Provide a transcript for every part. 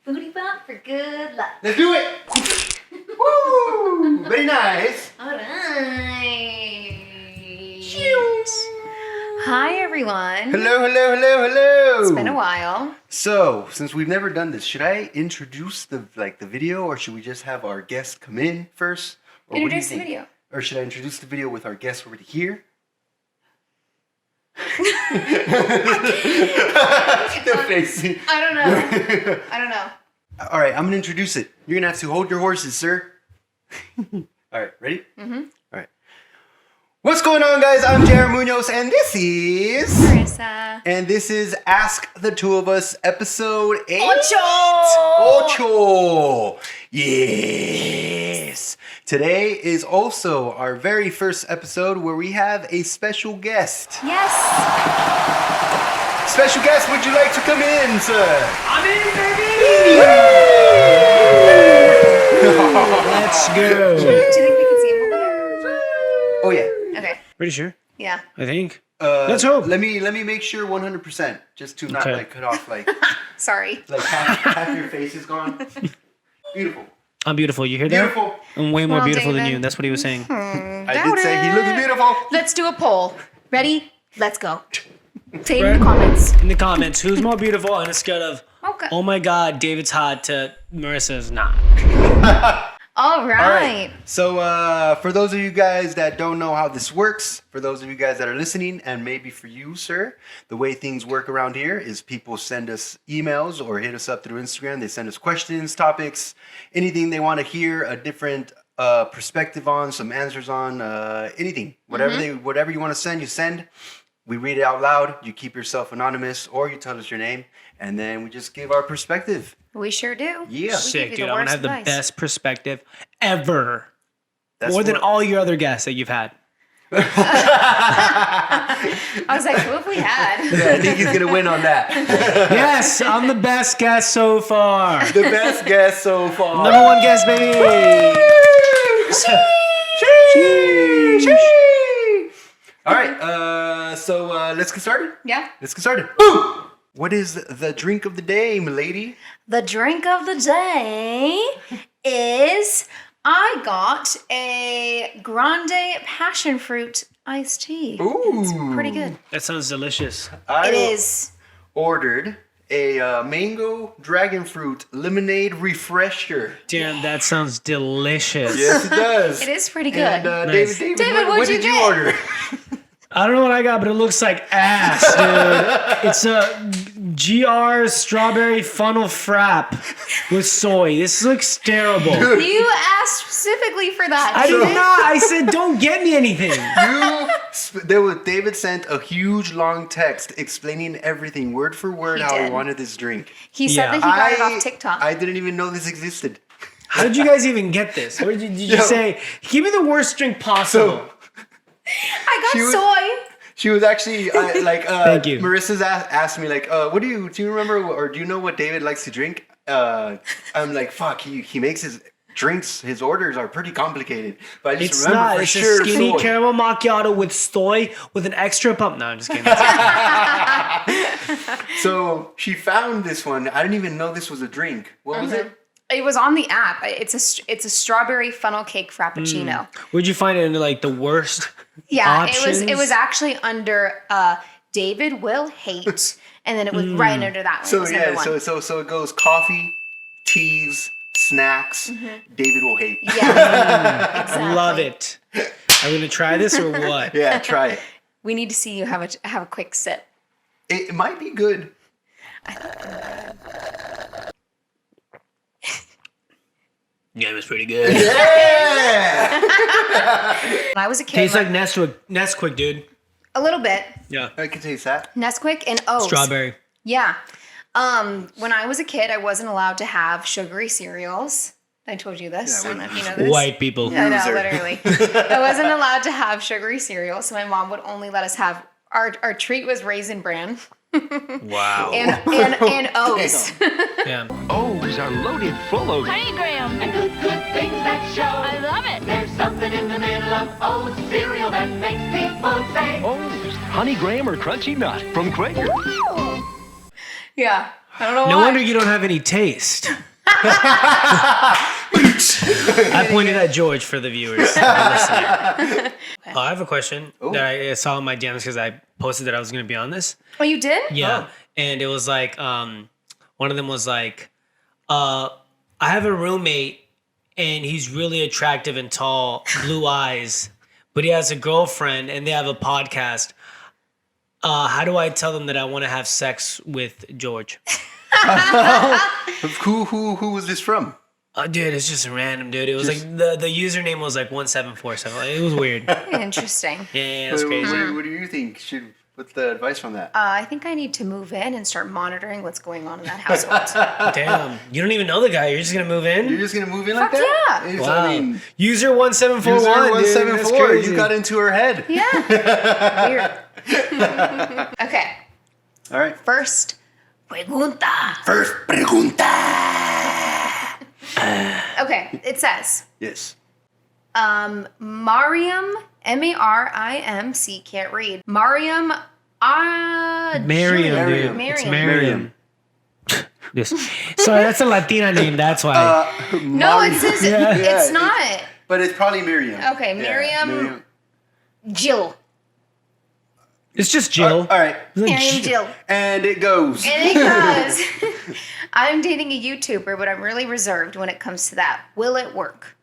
Booty bump for good luck. Let's do it. Woo! Very nice. All right. Hi, everyone. Hello, hello, hello, hello. It's been a while. So, since we've never done this, should I introduce the video, or should we just have our guest come in first? Or Introduce the video. Or should I introduce the video with our guest already here? The face. I don't know. All right, I'm gonna introduce it. You're gonna have to hold your horses, sir. All right, ready? Mm-hmm. All right. What's going on, guys? I'm Jared Munoz, and this is Marissa. And this is Ask the Two of Us, episode 8. Ocho. Yes. Today is also our very first episode where we have a special guest. Yes. Special guest, would you like to come in, sir? I'm in, baby! Let's go. Do you think we can see him over there? Oh yeah. Okay. Pretty sure. Yeah. I think. Let's hope. Let me make sure 100%, just to not like cut off like Sorry. like half your face is gone. Beautiful. I'm beautiful. You hear that? Beautiful. I'm way more Well, beautiful than David. you. That's what he was saying. I did say he looks beautiful. Let's do a poll. Ready? Let's go. Say it in the comments. In the comments, who's more beautiful on a scale of, Okay. oh my God, David's hot, to Marissa's not? All right. So for those of you guys that don't know how this works, for those of you guys that are listening, and maybe for you, sir, the way things work around here is people send us emails or hit us up through Instagram. They send us questions, topics, anything they want to hear, a different perspective on, some answers on, anything. Whatever you want to send, you send. We read it out loud. You keep yourself anonymous, or you tell us your name, and then we just give our perspective. We sure do. Yeah. Sick, you dude. the I want to worst have the advice. best perspective ever. That's More than what- all your other guests that you've had. I was like, who have we had? Yeah, I think he's gonna win on that. Yes, I'm the best guest so far. The best guest so far. Number one guest, baby. All right, so let's get started. Yeah. Let's get started. Boom! What is the drink of the day, milady? The drink of the day is I got a grande passion fruit iced tea. Ooh, It's pretty good. That sounds delicious. I It is. ordered a mango dragon fruit lemonade refresher. Damn, that sounds delicious. Yes, it does. It is pretty good. And Nice. David, what'd what you did you get? order? I don't know what I got, but it looks like ass, dude. It's a GR strawberry funnel frap with soy. This looks terrible. You asked specifically for that. I did not. I said, don't get me anything. David sent a huge long text explaining everything word for word He how he did. wanted this drink. He said Yeah. that he got it off TikTok. I didn't even know this existed. How did you guys even get this? Or did you Yo. say, give me the worst drink possible? I got She was- soy. She was actually Thank you. Marissa's asked me like, do you remember or do you know what David likes to drink? I'm like, fuck, he makes his drinks, his orders are pretty complicated. But I just It's remember not. for It's sure a skinny soy. caramel macchiato with soy with an extra pump. No, I'm just kidding. So she found this one. I didn't even know this was a drink. What was it? It was on the app. It's a strawberry funnel cake frappuccino. Would you find it in like the worst? Yeah, Options? it was actually under David will hate, and then it was right under that one. So It was yeah, number one. so it goes coffee, teas, snacks. David will hate. Yeah, exactly. Love it. Are we gonna try this or what? Yeah, try it. We need to see you have a quick sip. It might be good. Yeah, it was pretty good. Yeah. When I was a kid, Tastes like Nesquik, dude. a little bit Yeah. I can taste that. Nesquik and oats. Strawberry. Yeah. When I was a kid, I wasn't allowed to have sugary cereals. I told you this. I don't know if you know this. White people. I know, Loser. literally. I wasn't allowed to have sugary cereal, so my mom would only let us have our treat was Raisin Bran Wow. and O's. Yeah. O's are loaded full of Honeygram. And good things that show. I love it. There's something in the middle of oat cereal that makes people say, O's. Honeygram or Crunchy Nut from Quaker. Yeah. I don't know No why. wonder you don't have any taste. I pointed at George for the viewers. I have a question that I saw in my DMs because I posted that I was going to be on this. Oh, you did? Yeah. And it was like, one of them was like, I have a roommate and he's really attractive and tall, blue eyes, but he has a girlfriend and they have a podcast. How do I tell them that I want to have sex with George? Who was this from? Dude, it's just random, dude. It was like the username was like 1747. Like, it was weird. Interesting. Yeah, it's crazy. What do you think? What's the advice from that? I think I need to move in and start monitoring what's going on in that household. Damn, you don't even know the guy. You're just gonna move in? You're just gonna move in like Fuck that? yeah. It's- Wow. I mean, User 1741. user Dude, that's 174. crazy. You got into her head. Yeah. Weird. Okay. All right. First pregunta. First pregunta. Okay, it says, Yes. Mariam, M-A-R-I-M-C, can't read. Mariam, Miriam, Miriam. dude. It's Miriam. Miriam. Yes. Sorry, that's a Latina name. That's why. No, it says Yeah. it's not. But it's probably Miriam. Okay, Yeah, Miriam. Jill. It's just Jill. All right. Miriam Jill. And it goes. And it goes, I'm dating a YouTuber, but I'm really reserved when it comes to that. Will it work?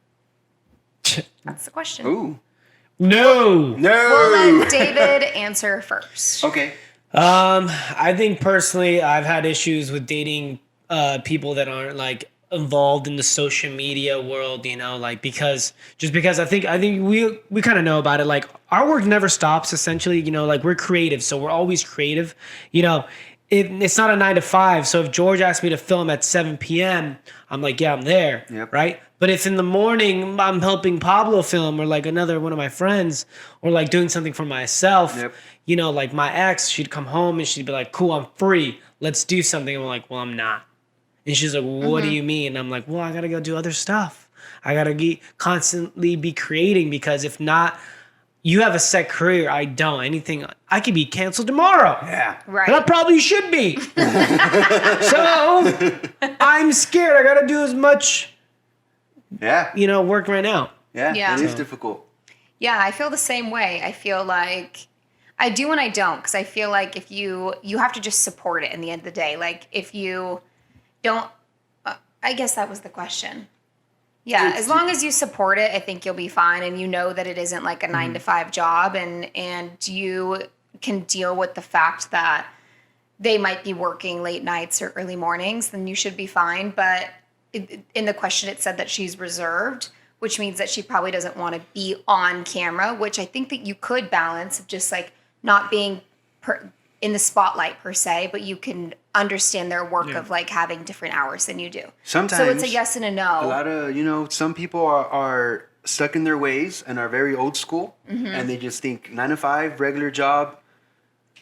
That's the question. Ooh. No. We'll No. let David answer first. Okay. I think personally, I've had issues with dating people that aren't like involved in the social media world, you know, like because I think we kind of know about it. Like our work never stops essentially, you know, like we're creative, so we're always creative, you know. It's not a 9 to 5. So if George asked me to film at 7 p.m., I'm like, yeah, I'm there. Yep. Right. But if in the morning I'm helping Pablo film or like another one of my friends or like doing something for myself, Yep. you know, like my ex, she'd come home and she'd be like, cool, I'm free. Let's do something. I'm like, well, I'm not. And she's like, what do you mean? And I'm like, well, I got to go do other stuff. I got to constantly be creating because if not, you have a set career. I don't. I could be canceled tomorrow. Yeah. Right. And I probably should be. So I'm scared. I got to do as much, Yeah. you know, work right now. Yeah. Yeah. It is difficult. Yeah, I feel the same way. I feel like I do and I don't because I feel like if you have to just support it in the end of the day. Like if you don't, I guess that was the question. Yeah, as long as you support it, I think you'll be fine, and you know that it isn't like a 9 to 5 job, and you can deal with the fact that they might be working late nights or early mornings. Then you should be fine. But in the question, it said that she's reserved, which means that she probably doesn't want to be on camera. Which I think that you could balance of just like not being in the spotlight per se, but you can understand their work of like having different hours than you do. Sometimes. So it's a yes and a no. A lot of, you know, some people are stuck in their ways and are very old school. Mm-hmm. And they just think 9 to 5, regular job.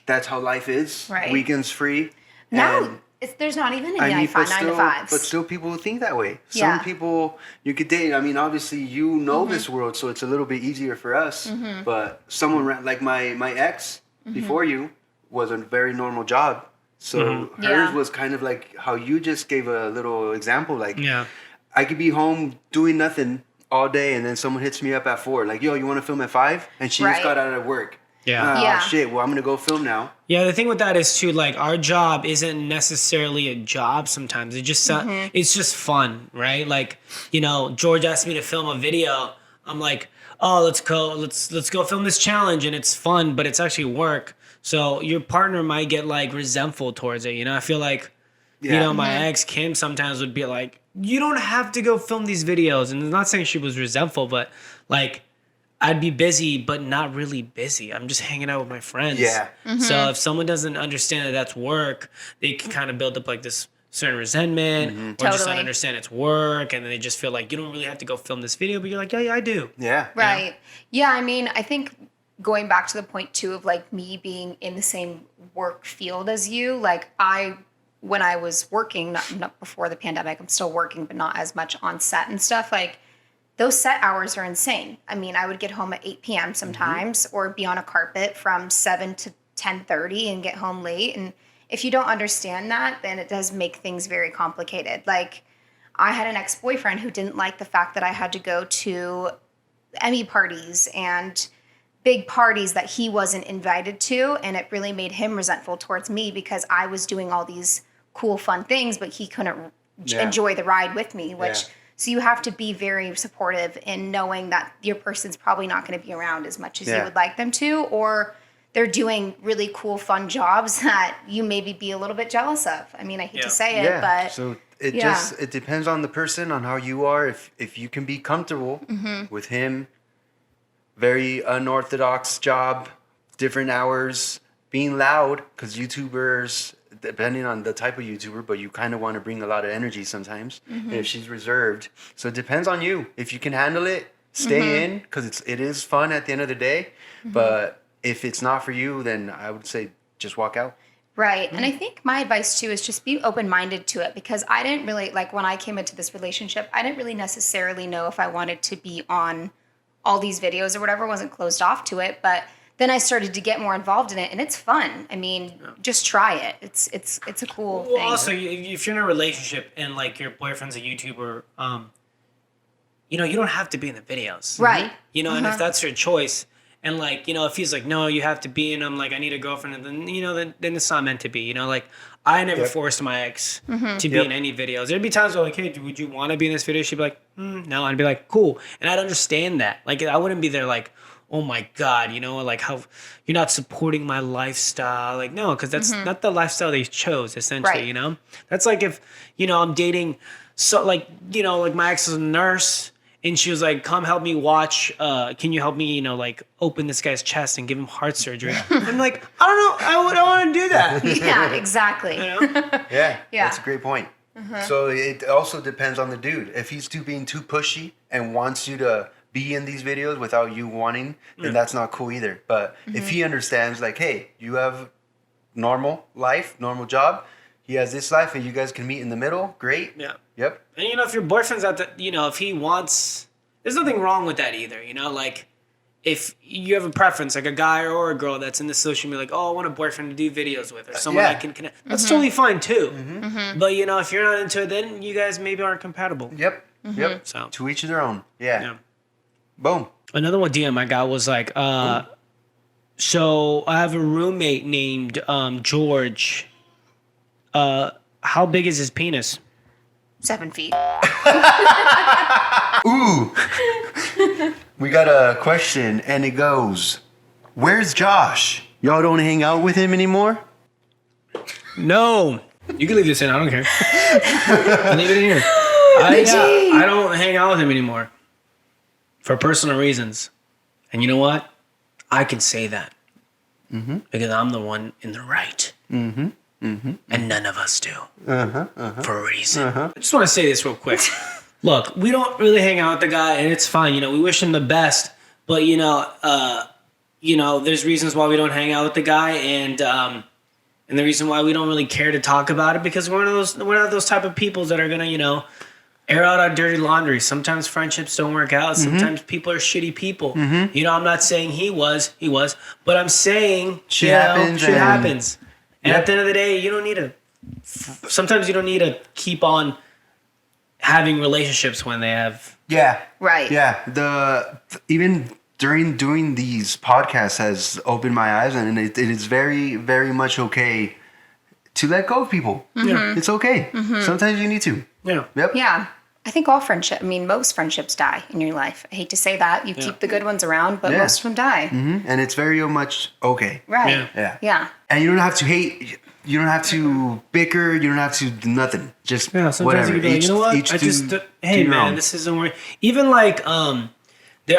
That's how life is. Right. Weekends free. Now And- there's not even I any mean, 9 to 5s. but still people think that way. Yeah. Some people you could date. I mean, obviously you know Mm-hmm. this world, so it's a little bit easier for us. But someone like my ex Mm-hmm. before you was a very normal job. So hers Yeah. was kind of like how you just gave a little example. Like Yeah. I could be home doing nothing all day, and then someone hits me up at 4, like, "Yo, you want to film at 5?" And she Right. just got out of work. Yeah. Oh Yeah. shit! Well, I'm gonna go film now. Yeah, the thing with that is too, like our job isn't necessarily a job. Sometimes it just it's just fun, right? Like, you know, George asked me to film a video. I'm like, oh, let's go film this challenge, and it's fun, but it's actually work. So your partner might get like resentful towards it. You know, I feel like, you know, my ex Kim sometimes would be like, you don't have to go film these videos, and I'm not saying she was resentful, but like, I'd be busy, but not really busy. I'm just hanging out with my friends. Yeah. So if someone doesn't understand that that's work, they can kind of build up like this certain resentment or just Totally. not understand it's work. And then they just feel like you don't really have to go film this video, but you're like, yeah, I do. Yeah. Right. Yeah, I mean, I think going back to the point too of like me being in the same work field as you, like when I was working, not before the pandemic, I'm still working, but not as much on set and stuff, like those set hours are insane. I mean, I would get home at 8 p.m. sometimes or be on a carpet from 7 to 10:30 and get home late. And if you don't understand that, then it does make things very complicated. Like, I had an ex-boyfriend who didn't like the fact that I had to go to Emmy parties and big parties that he wasn't invited to, and it really made him resentful towards me because I was doing all these cool, fun things, but he couldn't enjoy the ride with me, which... So you have to be very supportive in knowing that your person's probably not going to be around as much as you would like them to, or they're doing really cool, fun jobs that you maybe be a little bit jealous of. I mean, I hate to say it, but so it depends on the person, on how you are. If you can be comfortable with him, very unorthodox job, different hours, being loud, because YouTubers, depending on the type of YouTuber, but you kind of want to bring a lot of energy sometimes. If she's reserved, so it depends on you. If you can handle it, stay in, because it is fun at the end of the day. But if it's not for you, then I would say just walk out. Right. And I think my advice too is just be open-minded to it, because I didn't really, like, when I came into this relationship, I didn't really necessarily know if I wanted to be on all these videos or whatever. I wasn't closed off to it, but then I started to get more involved in it, and it's fun. I mean, just try it. It's a cool thing. Also, if you're in a relationship and like your boyfriend's a YouTuber, you know, you don't have to be in the videos, right? You know, and if that's your choice, and like, you know, if he's like, no, you have to be, and I'm like, I need a girlfriend, and then, you know, then it's not meant to be. You know, like, I never forced my ex to be in any videos. There'd be times where like, hey, would you want to be in this video? She'd be like, no. I'd be like, cool, and I'd understand that. Like, I wouldn't be there like, oh my God, you know, like, how you're not supporting my lifestyle. Like, no, because that's not the lifestyle they chose, essentially, you know? That's like if, you know, I'm dating, so like, you know, like my ex is a nurse, and she was like, come help me watch, can you help me, you know, like open this guy's chest and give him heart surgery? I'm like, I don't know, I don't want to do that. Yeah, exactly. You know? Yeah, that's a great point. So it also depends on the dude. If he's being too pushy and wants you to be in these videos without you wanting, then that's not cool either. But if he understands, like, hey, you have normal life, normal job, he has this life, and you guys can meet in the middle, great. Yeah. Yep. And, you know, if your boyfriend's out there, you know, if he wants, there's nothing wrong with that either, you know? Like, if you have a preference, like a guy or a girl that's in the social media, like, oh, I want a boyfriend to do videos with, or someone I can connect. That's totally fine, too. But, you know, if you're not into it, then you guys maybe aren't compatible. Yep. So, to each their own. Yeah. Boom. Another one DM I got was like, so I have a roommate named George. How big is his penis? 7 feet. Ooh. We got a question, and it goes, where's Josh? Y'all don't hang out with him anymore? No. You can leave this in. I don't care. Leave it in here. I don't hang out with him anymore. For personal reasons. And you know what? I can say that. Because I'm the one in the right. And none of us do. For a reason. I just want to say this real quick. Look, we don't really hang out with the guy, and it's fine. You know, we wish him the best. But, you know, there's reasons why we don't hang out with the guy, and the reason why we don't really care to talk about it, because we're not those type of people that are going to, you know, air out our dirty laundry. Sometimes friendships don't work out. Sometimes people are shitty people. You know, I'm not saying he was, but I'm saying shit happens. And at the end of the day, you don't need to. Sometimes you don't need to keep on having relationships when they have. Yeah. Right. Yeah. Even during doing these podcasts has opened my eyes, and it is very, very much okay to let go of people. Yeah. It's okay. Sometimes you need to. Yeah. Yep. Yeah. I think most friendships die in your life. I hate to say that. You keep the good ones around, but most of them die. And it's very much okay. Right. Yeah. And you don't have to hate. You don't have to bicker. You don't have to do nothing. Just sometimes whatever. You can be like, you know what? Hey man, this isn't working. Even like I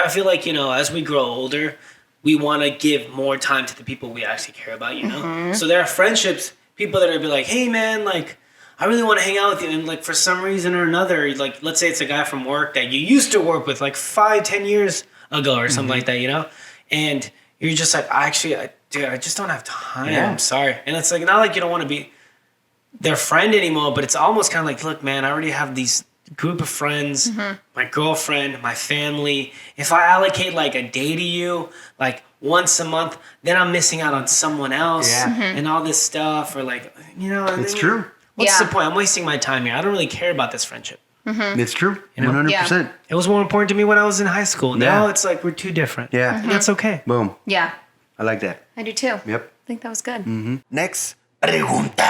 feel like, you know, as we grow older, we want to give more time to the people we actually care about. You know, so there are friendships, people that are be like, hey man, like, I really want to hang out with you, and like for some reason or another, like let's say it's a guy from work that you used to work with like 5-10 years ago or something like that, you know, and you're just like, I just don't have time. Yeah. I'm sorry, and it's like not like you don't want to be their friend anymore, but it's almost kind of like, look, man, I already have these group of friends, my girlfriend, my family. If I allocate like a day to you, like once a month, then I'm missing out on someone else and all this stuff, or like, you know, It's true. What's the point? I'm wasting my time here. I don't really care about this friendship. It's true. You know? 100%. It was more important to me when I was in high school. Now it's like we're too different. Yeah. And that's okay. Boom. Yeah, I like that. I do too. Yep. I think that was good. Next. Pregunta.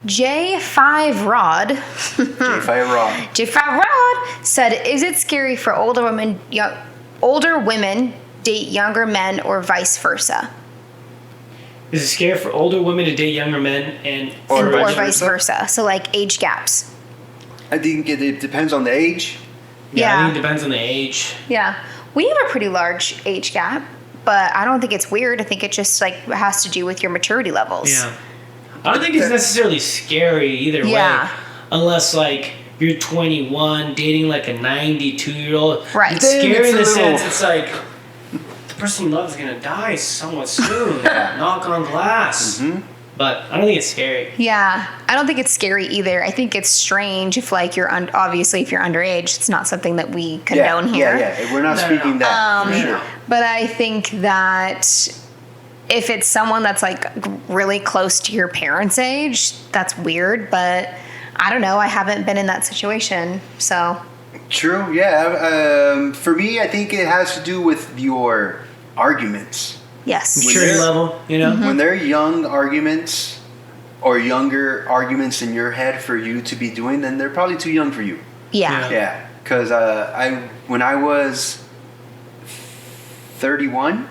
J5 Rod. J5 Raw. J5 Rod said, "Is it scary for older women date younger men or vice versa?" Is it scary for older women to date younger men Or Or vice vice versa? versa. So like age gaps. I think it depends on the age. Yeah, I think it depends on the age. Yeah. We have a pretty large age gap, but I don't think it's weird. I think it just like has to do with your maturity levels. Yeah. I don't think it's necessarily scary either Yeah. way. Unless like you're 21 dating like a 92-year-old. Right. It's Then scary it's in a the little- sense it's like the person you love is gonna die somewhat soon. Knock on glass. But I don't think it's scary. Yeah, I don't think it's scary either. I think it's strange if like you're obviously if you're underage, it's not something that we condone here. Yeah. We're not No, speaking no. that for sure. But I think that if it's someone that's like really close to your parents' age, that's weird. But I don't know. I haven't been in that situation, so True. Yeah. For me, I think it has to do with your arguments. yes. Maturity level, you know? When they're young arguments or younger arguments in your head for you to be doing, then they're probably too young for you. Yeah. Yeah, because when I was 31,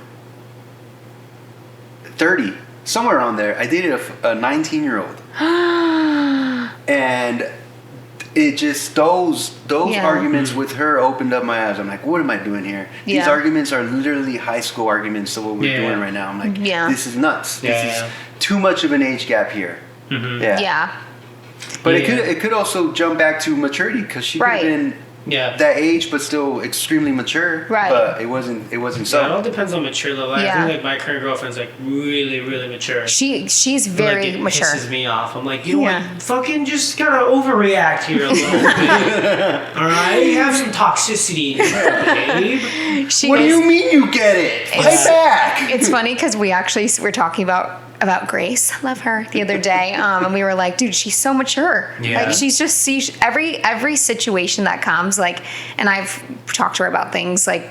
30, somewhere around there, I dated a 19-year-old, and it just those Yeah. arguments with her opened up my eyes. I'm like, what am I doing here? These Yeah. arguments are literally high school arguments of what we're Yeah. doing right now. I'm like, Yeah. this is nuts. Yeah, This yeah. is too much of an age gap here. Yeah. But Yeah. it could also jump back to maturity because she could Right. have been Yeah. that age but still extremely mature. Right. But it wasn't So it all so. depends on mature level. I Yeah. think like my current girlfriend's like really, really mature. She's But, very like, it mature. pisses me off. I'm like, you know Yeah. what? Fucking just gotta overreact here a little bit. All right, you have some toxicity, babe. She What do is- you mean you get it? Fight back. It's funny because we actually were talking about Grace, love her, the other day, and we were like, dude, she's so mature. Yeah. Like she's just every situation that comes, like, and I've talked to her about things like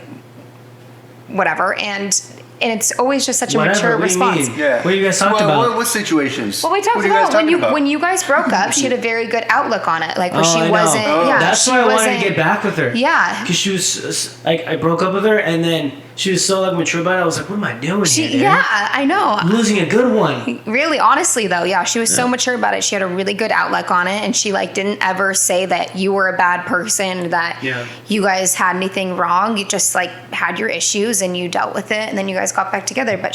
whatever, and it's always just such a Whatever, mature what do you response. mean? Yeah. What you guys talked about? What situations? Well, we talked What are you guys about talking about? when you guys broke up, she had a very good outlook on it, like where Oh, I she know. wasn't. Oh. Yeah, That's she why I wanted wasn't- to get back with her. Yeah. Because she was like, I broke up with her, and then she was so like mature about it. I was like, what am I doing here? dude? Yeah, I know. I'm losing a good one. Really, honestly though, yeah, she was so mature about it. She had a really good outlook on it, and she like didn't ever say that you were a bad person, that Yeah. you guys had anything wrong. You just like had your issues and you dealt with it, and then you guys got back together. But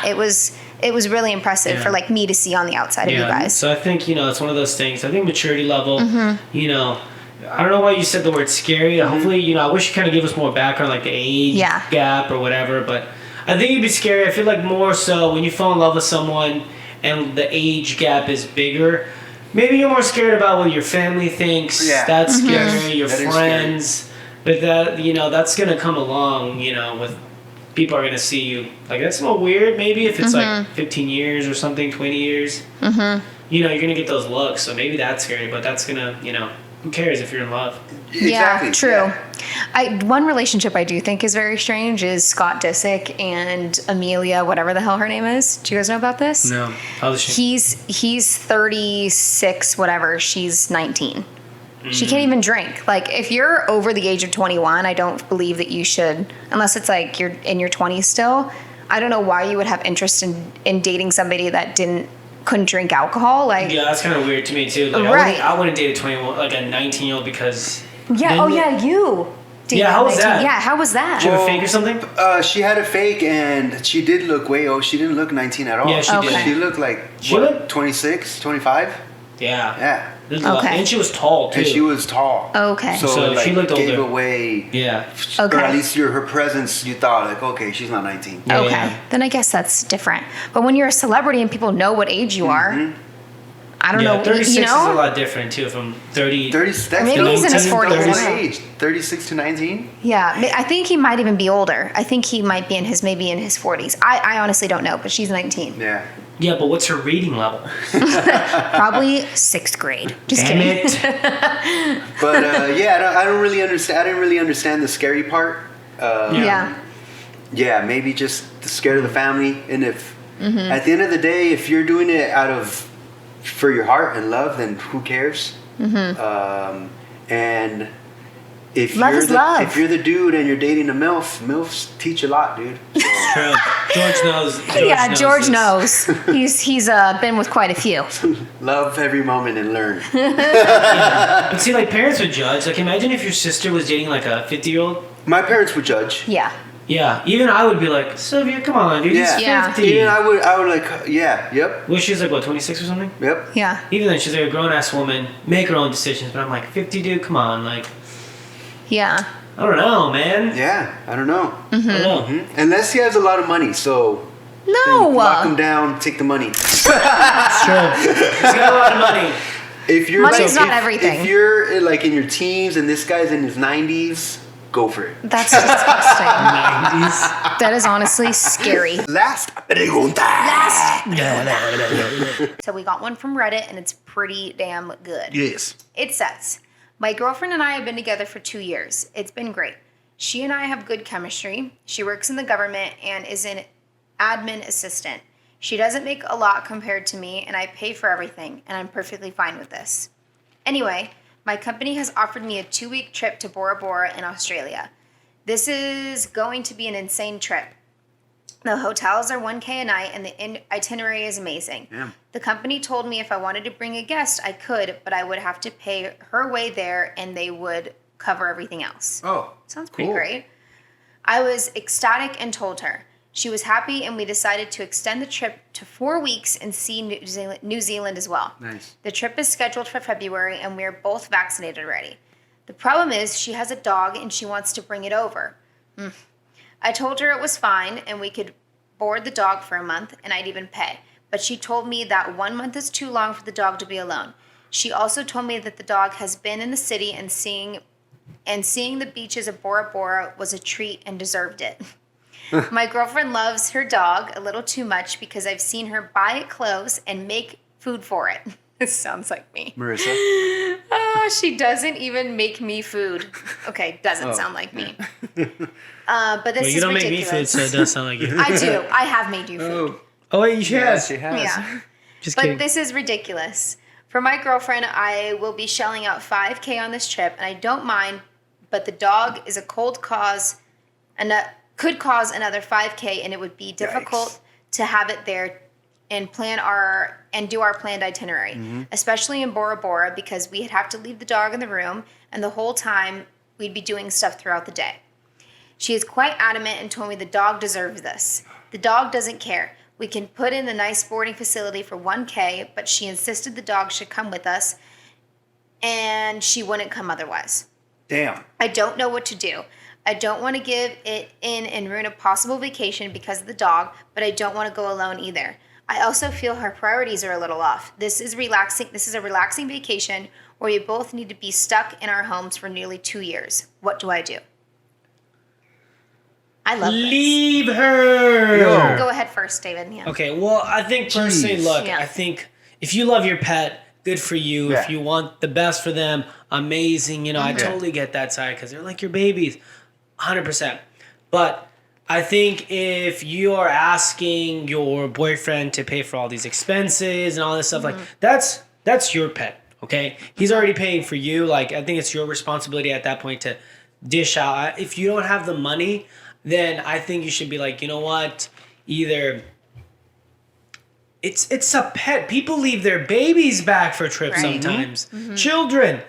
it was really impressive Yeah. for like me to see on the outside of you guys. So I think, it's one of those things. I think maturity level, Mm-hmm. I don't know why you said the word scary. Hopefully, I wish you kind of gave us more background, like the age Yeah. gap or whatever. But I think it'd be scary. I feel like more so when you fall in love with someone and the age gap is bigger, maybe you're more scared about what your family thinks. Yeah. That's Mm-hmm. scary. Your That is friends. But that's going to come along, with people are going to see you. Like, that's a little weird maybe if it's Mm-hmm. like 15 years or something, 20 years. You're going to get those looks. So maybe that's scary, but that's going to, who cares if you're in love? Exactly. Yeah, true. One relationship I do think is very strange is Scott Disick and Amelia, whatever the hell her name is. Do you guys know about this? No. How is she? He's 36, whatever. She's 19. She can't even drink. Like, if you're over the age of 21, I don't believe that you should, unless it's like you're in your 20s still. I don't know why you would have interest in dating somebody that couldn't drink alcohol. Like, Yeah, that's kind of weird to me too. Like, Right. I wouldn't date a 21, like a 19-year-old because. yeah. then Oh the- yeah, you. dated Yeah, how was 19. that? Yeah, how was that? Did you have a fake or something? She had a fake and she did look way old. She didn't look 19 at all. Yeah, she did. Okay. She looked like, She looked- 26, 25? Yeah. Yeah. There's a lot- Okay. And she was tall too. And she was tall. Okay. So, So it, like, she looked gave older. away, Yeah. Okay. or at least her presence, you thought, like, okay, she's not 19. Yeah, Okay, yeah. then I guess that's different. But when you're a celebrity and people know what age you are, I don't know. 36 you know? is a lot different too. From 30. 30, that's Maybe he's in his 19, 40s. I don't know. age. 36 to 19. Yeah, I think he might even be older. I think he might be in his 40s. I honestly don't know, but she's 19. Yeah. Yeah, but what's her reading level? Probably 6th grade. Just Damn kidding. it. But I don't really understand. I didn't really understand the scary part. Yeah. Yeah, maybe just the scared of the family, and if at the end of the day, if you're doing it for your heart and love, then who cares? And if Love is love. if you're the dude and you're dating a MILFs teach a lot, dude. So, True. George knows. George this. knows. He's been with quite a few. love every moment and learn. But see, like parents would judge. Like, imagine if your sister was dating like a 50-year-old. My parents would judge. Yeah. Yeah, even I would be like, Sylvia, come on, dude. Yeah. He's Yeah. 50. Even I would like, yeah, yep, Well, she's like, what, 26 or something? yep. Yeah. Even then, she's like a grown-ass woman, make her own decisions. But I'm like, 50, dude, come on. Like, Yeah. I don't know, man. Yeah, I don't know. I don't know. Unless he has a lot of money, so No. lock him down, take the money. It's true. He's got a lot of money. If you're Money's not if everything. If you're like in your teens and this guy's in his 90s, go for it. That's disgusting. 90s. That is honestly scary. Last pregunta. So we got one from Reddit, and it's pretty damn good. Yes. It says, my girlfriend and I have been together for 2 years. It's been great. She and I have good chemistry. She works in the government and is an admin assistant. She doesn't make a lot compared to me, and I pay for everything, and I'm perfectly fine with this. Anyway, my company has offered me a 2-week trip to Bora Bora in Australia. This is going to be an insane trip. The hotels are $1,000 a night, and the itinerary is amazing. Yeah. The company told me if I wanted to bring a guest, I could, but I would have to pay her way there, and they would cover everything else. Oh. Sounds pretty cool. great. I was ecstatic and told her. She was happy, and we decided to extend the trip to 4 weeks and see New Zealand as well. Nice. The trip is scheduled for February, and we are both vaccinated already. The problem is she has a dog, and she wants to bring it over. I told her it was fine, and we could board the dog for a month, and I'd even pay. But she told me that 1 month is too long for the dog to be alone. She also told me that the dog has been in the city and seeing the beaches of Bora Bora was a treat and deserved it. My girlfriend loves her dog a little too much because I've seen her buy it clothes and make food for it. This sounds like me. Marissa. She doesn't even make me food. Okay, doesn't sound like me. But this Well, is you don't ridiculous. make me food, so it does sound like you. I do. I have made you food. Oh, wait, she has. she has. Yeah. Just But kidding. this is ridiculous. For my girlfriend, I will be shelling out $5,000 on this trip, and I don't mind, but the dog is a cold cause and could cause another $5,000, and it would be difficult to have it there and do our planned itinerary, especially in Bora Bora, because we'd have to leave the dog in the room, and the whole time we'd be doing stuff throughout the day. She is quite adamant and told me the dog deserves this. The dog doesn't care. We can put in a nice boarding facility for $1,000, but she insisted the dog should come with us, and she wouldn't come otherwise. Damn. I don't know what to do. I don't want to give it in and ruin a possible vacation because of the dog, but I don't want to go alone either. I also feel her priorities are a little off. This is relaxing. This is a relaxing vacation where we both need to be stuck in our homes for nearly 2 years. What do I do? I love this. Leave her. Yo. Go ahead first, David. Yeah. Okay, well, I think personally, Jeez. look, Yeah. I think if you love your pet, good for you. Yeah. If you want the best for them, amazing. You know, I totally get that side because they're like your babies, 100%. But I think if you are asking your boyfriend to pay for all these expenses and all this stuff, like that's your pet. Okay, he's already paying for you. Like, I think it's your responsibility at that point to dish out. If you don't have the money, then I think you should be like, you know what? Either it's a pet. People leave their babies back for trips Right. sometimes. Children.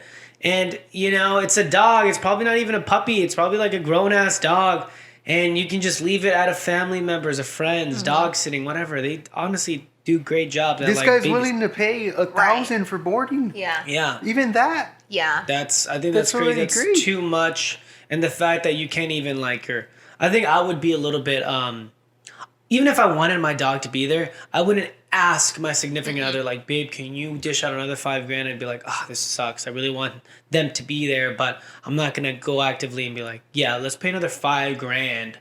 And, you know, it's a dog. It's probably not even a puppy. It's probably like a grown-ass dog. And you can just leave it at a family members, a friend's, dog sitting, whatever. They honestly do great job. This like, guy's babies- willing to pay $1,000 for boarding. Yeah. Yeah. Even that. Yeah. I think that's crazy. already That's great. too much. And the fact that you can't even like her. I think I would be a little bit even if I wanted my dog to be there, I wouldn't ask my significant other, like, babe, can you dish out another $5,000? I'd be like, oh, this sucks. I really want them to be there, but I'm not gonna go actively and be like, yeah, let's pay another $5,000.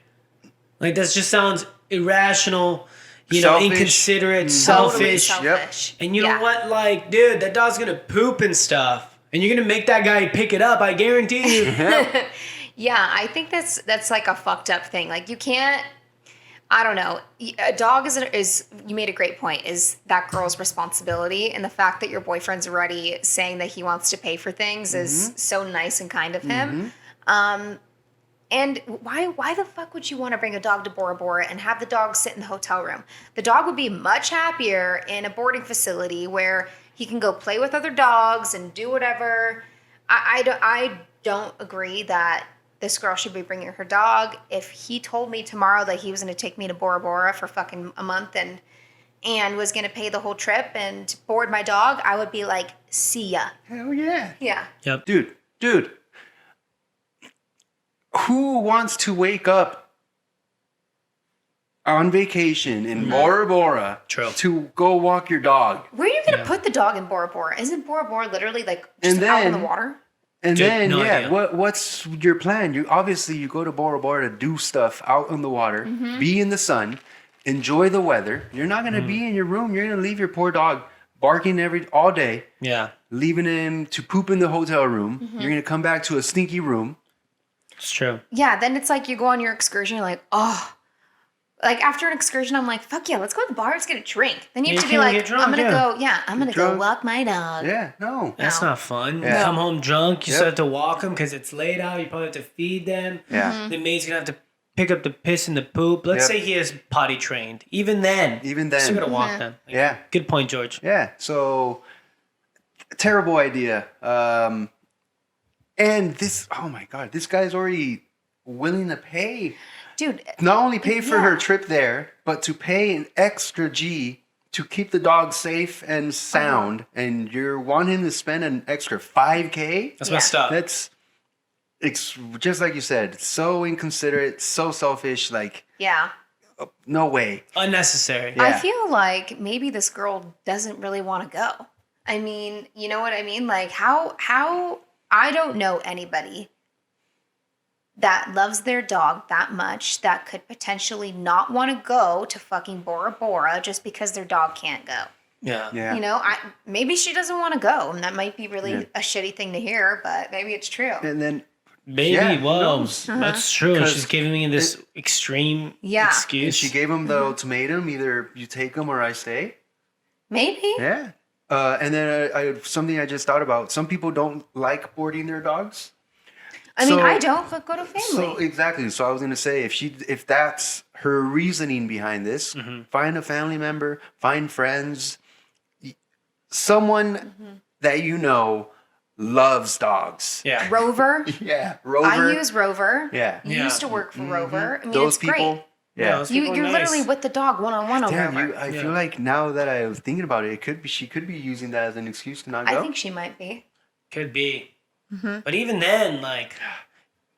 Like, that just sounds irrational, Selfish. inconsiderate, Totally selfish. selfish. And you know what? Like, dude, that dog's gonna poop and stuff. And you're gonna make that guy pick it up, I guarantee you. Yeah, I think that's like a fucked up thing. Like, you can't. I don't know. A dog is. You made a great point. Is that girl's responsibility, and the fact that your boyfriend's already saying that he wants to pay for things is so nice and kind of him. And why the fuck would you want to bring a dog to Bora Bora and have the dog sit in the hotel room? The dog would be much happier in a boarding facility where he can go play with other dogs and do whatever. I don't agree that this girl should be bringing her dog. If he told me tomorrow that he was going to take me to Bora Bora for fucking a month and was going to pay the whole trip and board my dog, I would be like, see ya. Hell yeah. Yeah. Yep. Dude. Who wants to wake up on vacation in Bora Bora True. to go walk your dog? Where are you going to put the dog in Bora Bora? Isn't Bora Bora literally like just And out in the then- water? And Dude, then, no idea. what's your plan? You go to Bora Bora to do stuff out on the water, be in the sun, enjoy the weather. You're not gonna be in your room. You're gonna leave your poor dog barking all day, Yeah, leaving him to poop in the hotel room. You're gonna come back to a stinky room. it's true. Yeah, then it's like you go on your excursion, you're like, oh. Like after an excursion, I'm like, fuck yeah, let's go to the bar, let's get a drink. Then you have You to be can't like, get drunk, I'm gonna yeah. I'm gonna drunk. go walk my dog. Yeah, no. That's No. not fun. Yeah. You come home drunk. You Yep. still have to walk them because it's late out. You probably have to feed them. Yeah. The maid's gonna have to pick up the piss and the poop. Let's Yep. say he is potty trained. Even then, Even you're still then. gotta walk them. Like, Yeah. Good point, George. Yeah. So terrible idea. And this, oh my God, this guy's already willing to pay. Dude, Not only pay for Yeah. her trip there, but to pay an extra G to keep the dog safe and sound. And you want him to spend an extra $5K? That's Yeah. messed up. It's just like you said, so inconsiderate, so selfish. Like, yeah. no way. Unnecessary. Yeah. I feel like maybe this girl doesn't really want to go. I mean, you know what I mean? Like how I don't know anybody that loves their dog that much that could potentially not want to go to fucking Bora Bora just because their dog can't go. Yeah. Yeah. You know, maybe she doesn't want to go, and that might be really a shitty thing to hear, but maybe it's true. And then, Maybe. Yeah, who Whoa. knows? That's true. 'Cause She's giving me this extreme Yeah. excuse. and she gave him the ultimatum: either you take him or I stay. Maybe. Yeah. And then something I just thought about. Some people don't like boarding their dogs. I mean, So- I don't, but go to family. So exactly. So I was gonna say, if that's her reasoning behind this, find a family member, find friends, someone that you know loves dogs. yeah. Rover. Yeah, Rover. I use Rover. Yeah. You Yeah. used to work for Rover. I mean, Those it's people. great. Yeah. those people are You're nice. literally with the dog one-on-one on Damn, Rover. I feel like now that I was thinking about it, she could be using that as an excuse to not go. I think she might be. Could be. But even then, like,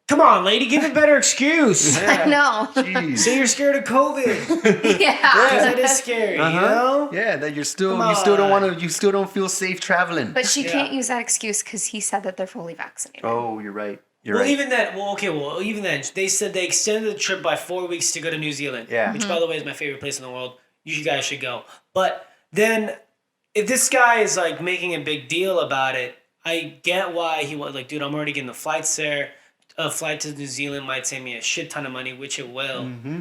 come on, lady, give a better excuse. I know. Jeez. Say you're scared of COVID. Yeah. Because it is scary, you know? Yeah, that you still Come don't on. want to, you still don't feel safe traveling. But she Yeah. can't use that excuse because he said that they're fully vaccinated. Oh, you're right. You're Well, right. even then, they said they extended the trip by 4 weeks to go to New Zealand. Yeah. Which, by the way, is my favorite place in the world. You guys should go. But then, if this guy is, like, making a big deal about it, I get why he was like, dude, I'm already getting the flights there. A flight to New Zealand might save me a shit ton of money, which it will. Mm-hmm.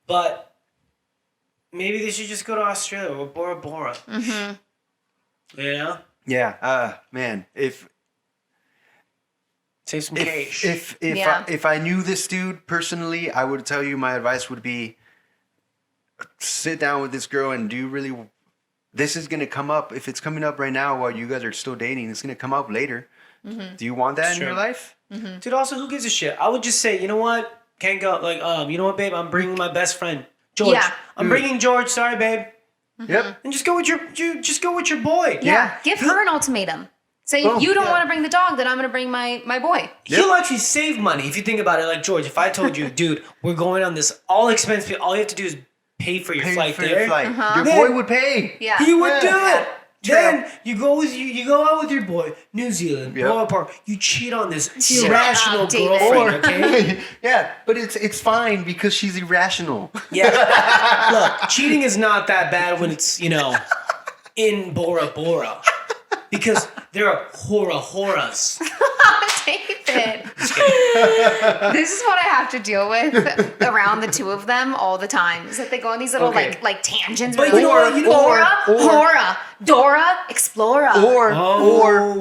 But maybe they should just go to Australia or Bora Bora. Mm-hmm. You know? Yeah. Man, Save some cash. Yeah. if I knew this dude personally, I would tell you my advice would be sit down with this girl and do you really. This is gonna come up if it's coming up right now while you guys are still dating. It's gonna come up later. Do you want that in Sure. your life? Dude, also, who gives a shit? I would just say, you know what? Can't go. Like, you know what, babe? I'm bringing my best friend, George. Yeah. I'm bringing George. Sorry, babe. Yep. And just go with your boy. Yeah. Give her an ultimatum. Say, Boom. if you don't Yeah. want to bring the dog, then I'm going to bring my boy. He'll actually save money if you think about it. Like, George, if I told you, dude, we're going on this all expense, all you have to do is pay for your Pay flight for there. your flight. Your Then- boy would pay. Yeah. He would do Yeah. it. Then you go out with your boy, New Zealand, Yep. Bora Bora. You cheat on this Shut irrational up, David. girlfriend, okay? Yeah, but it's fine because she's irrational. Yeah. Look, cheating is not that bad when it's, in Bora Bora. Because there are horas. David. This is what I have to deal with around the two of them all the time. Is that they go on these little Okay. like tangents. But where you like, know what? Bora, or- Hora, Dora, Explora.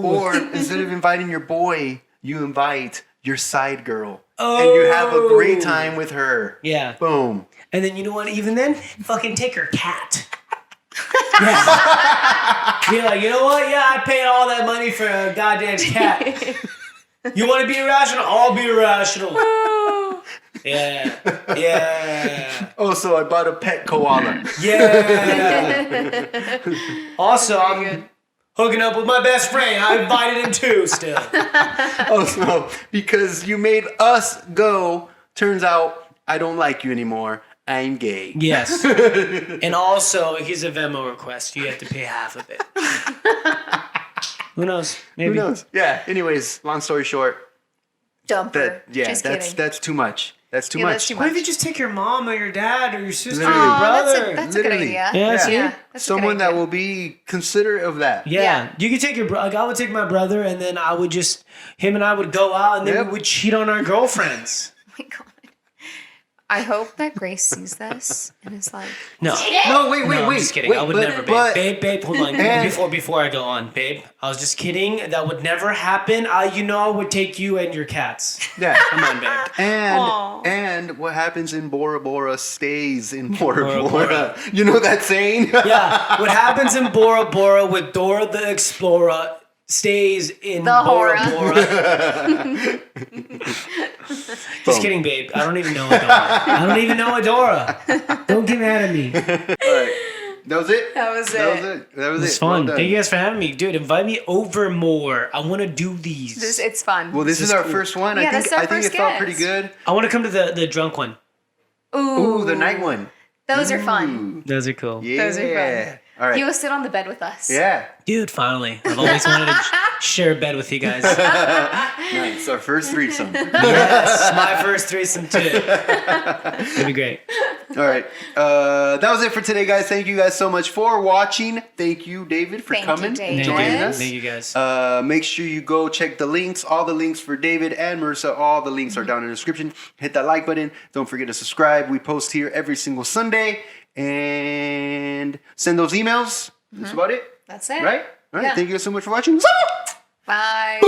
Or instead of inviting your boy, you invite your side girl. And you have a great time with her. Yeah. Boom. And then you know what? Even then, fucking take her cat. Yeah. Be like, you know what? Yeah, I paid all that money for a goddamn cat. You want to be irrational? I'll be irrational. Yeah. Yeah. Oh, so I bought a pet koala. Yeah. Also, I'm hooking up with my best friend. I invited him too still. Oh, so because you made us go, turns out I don't like you anymore. I'm gay. Yes. And also, here's a Venmo request. You have to pay half of it. Who knows? Maybe. Who knows? Yeah. Anyways, long story short, Dumper. Just kidding. that's too much. That's too Yeah, much. that's too What if much. you just take your mom or your dad or your sister or Literally. your Oh, brother? that's a good Literally. idea. Yeah, see? That's a good Someone that idea. will be considerate of that. Yeah. Yeah. You could take your brother. Like, I would take my brother, and then I would him and I would go out, and then Yep. we would cheat on our girlfriends. Oh my God. I hope that Grace sees this and is like, No. No, wait. No, I'm just kidding. I would never, babe. Babe, hold on. And- Before I go on, babe. I was just kidding. That would never happen. I would take you and your cats. Yeah. Come on, babe. Aw. And what happens in Bora Bora stays in Bora Bora Bora. Bora. You know that saying? Yeah. What happens in Bora Bora with Dora the Explorer stays in The Bora Hora. Bora. Just kidding, babe. I don't even know Adora. Don't get mad at me. All right. That was it? That was That it. was it. That was It's it. fun. Well done. Thank you guys for having me. Dude, invite me over more. I want to do these. It's fun. Well, this is our first one. Yeah, I this think is our first it felt guest. pretty good. I want to come to the drunk one. Ooh, the night one. Those are fun. Those are cool. Yeah. Those are fun. All right. You will sit on the bed with us. Yeah. Dude, finally. I've always wanted to share a bed with you guys. Nice. Our first threesome. Yes, my first threesome too. It'd be great. All right. That was it for today, guys. Thank you guys so much for watching. Thank you, David, for Thank you, coming David. and joining us. Thank you guys. Make sure you go check the links. All the links for David and Marissa, all the links are down in the description. Hit that like button. Don't forget to subscribe. We post here every single Sunday. And send those emails. That's about it. That's it. Right? All right. Yeah. Thank you guys so much for watching. Bye.